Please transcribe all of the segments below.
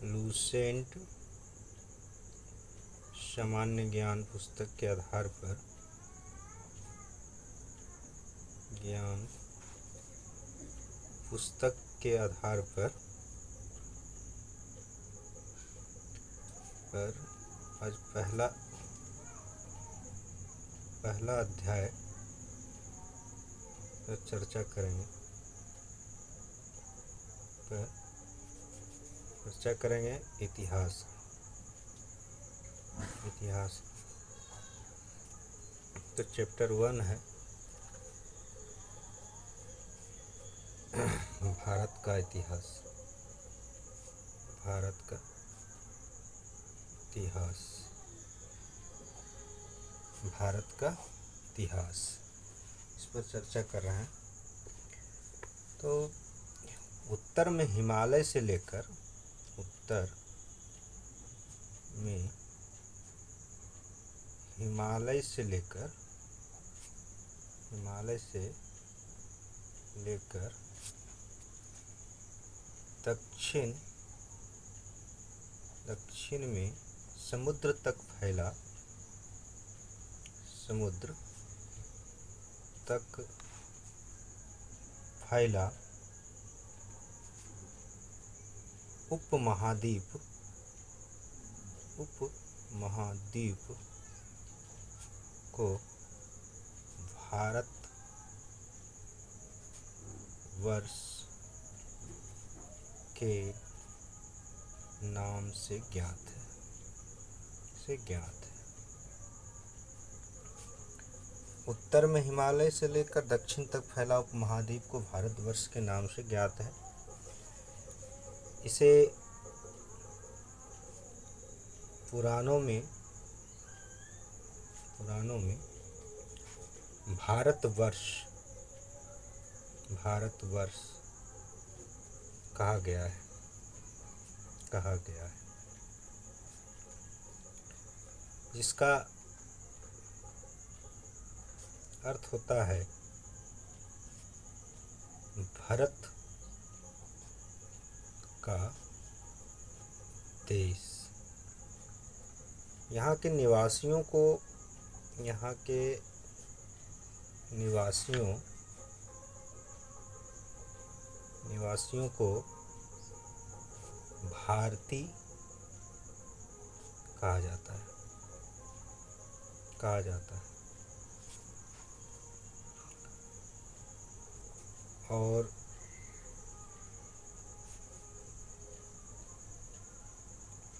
Lucent सामान्य ज्ञान पुस्तक के आधार पर ज्ञान पुस्तक के आधार पर आज पहला अध्याय पर चर्चा करेंगे इतिहास। तो चैप्टर 1 है भारत का इतिहास। इस पर चर्चा कर रहे हैं। तो उत्तर में हिमालय से लेकर दक्षिण में समुद्र तक फैला उपमहाद्वीप को भारतवर्ष के नाम से ज्ञात है। उत्तर में हिमालय से लेकर दक्षिण तक फैला उपमहाद्वीप को भारतवर्ष के नाम से ज्ञात है। इसे पुराणों में भारतवर्ष कहा गया है। जिसका अर्थ होता है भरत का देश। यहाँ के निवासियों को भारती कहा जाता है। और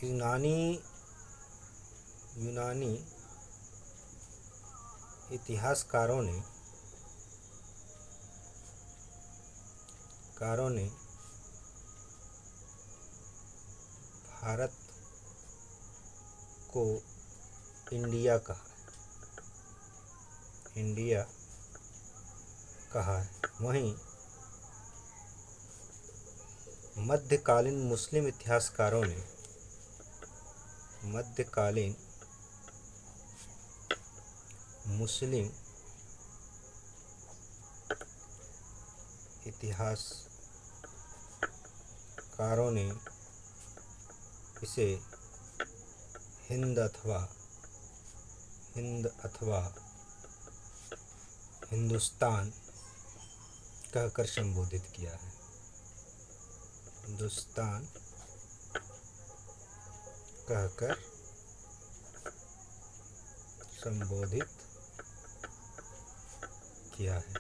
यूनानी इतिहासकारों ने भारत को इंडिया कहा है। वहीं मध्यकालीन मुस्लिम इतिहासकारों ने इसे हिंद अथवा हिंदुस्तान कहकर संबोधित किया है।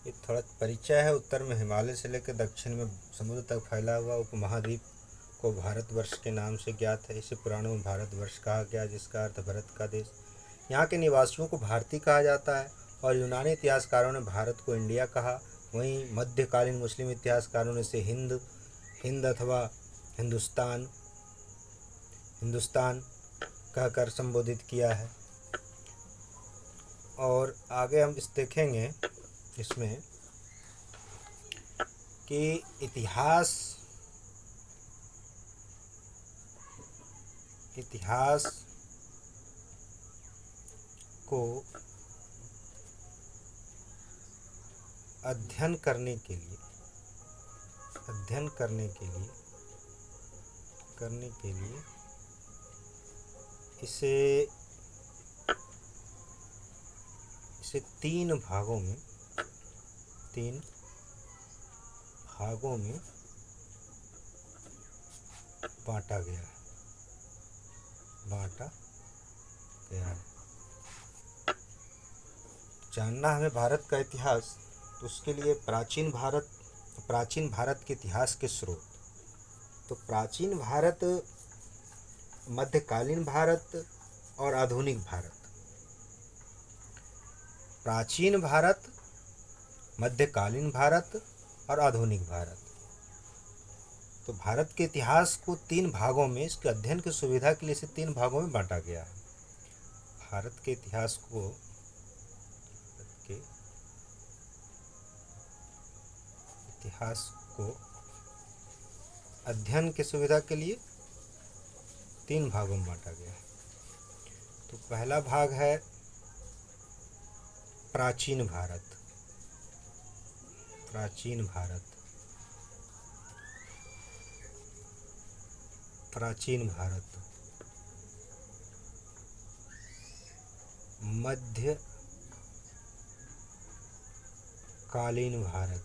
ये थोड़ा परिचय है। उत्तर में हिमालय से लेकर दक्षिण में समुद्र तक फैला हुआ उपमहाद्वीप को भारतवर्ष के नाम से ज्ञात है। इसे पुराणों में भारतवर्ष कहा गया, जिसका अर्थ भरत का देश। यहाँ के निवासियों को भारती कहा जाता है और यूनानी इतिहासकारों ने भारत को इंडिया कहा। वहीं मध्यकालीन मुस्लिम इतिहासकारों ने इसे हिंद अथवा हिंदुस्तान कहकर संबोधित किया है। और आगे हम देखेंगे इसमें कि इतिहास को अध्ययन करने के लिए अध्ययन करने के लिए इसे तीन भागों में बांटा गया है। जानना हमें भारत का इतिहास, तो उसके लिए प्राचीन भारत के इतिहास के स्रोत। तो प्राचीन भारत, मध्यकालीन भारत और आधुनिक भारत। प्राचीन भारत, मध्यकालीन भारत और आधुनिक भारत। तो भारत के इतिहास को तीन भागों में, इसके अध्ययन की सुविधा के लिए इसे तीन भागों में बांटा गया है। भारत के इतिहास को अध्ययन की सुविधा के लिए तीन भागों में बांटा गया है। तो पहला भाग है प्राचीन भारत। मध्यकालीन भारत,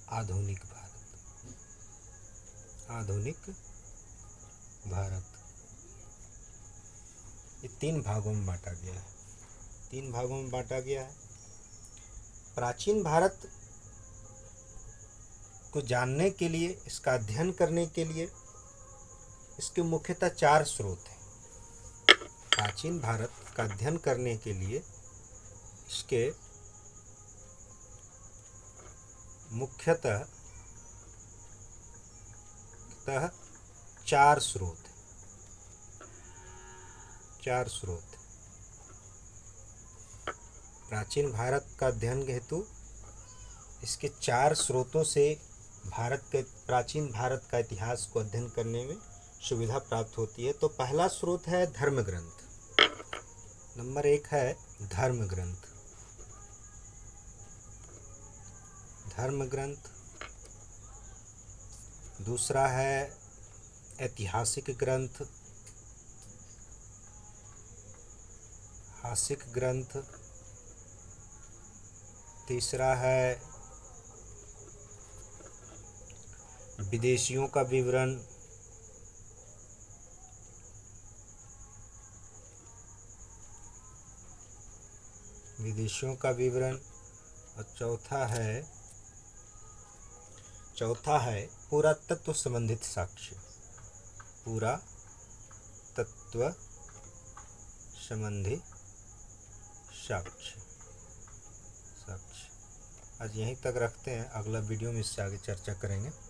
आधुनिक भारत। ये तीन भागों में बांटा गया है। प्राचीन भारत को जानने के लिए, इसका अध्ययन करने के लिए इसके मुख्यतः चार स्रोत हैं। प्राचीन भारत का अध्ययन करने के लिए इसके मुख्यतः चार स्रोत। प्राचीन भारत का अध्ययन हेतु इसके चार स्रोतों से प्राचीन भारत का इतिहास को अध्ययन करने में सुविधा प्राप्त होती है। तो पहला स्रोत है धर्म ग्रंथ। नंबर 1 है धर्म ग्रंथ। दूसरा है ऐतिहासिक ग्रंथ। तीसरा है विदेशियों का विवरण। और चौथा है पुरातत्व संबंधित साक्ष्य। आज यहीं तक रखते हैं। अगला वीडियो में इससे आगे चर्चा करेंगे।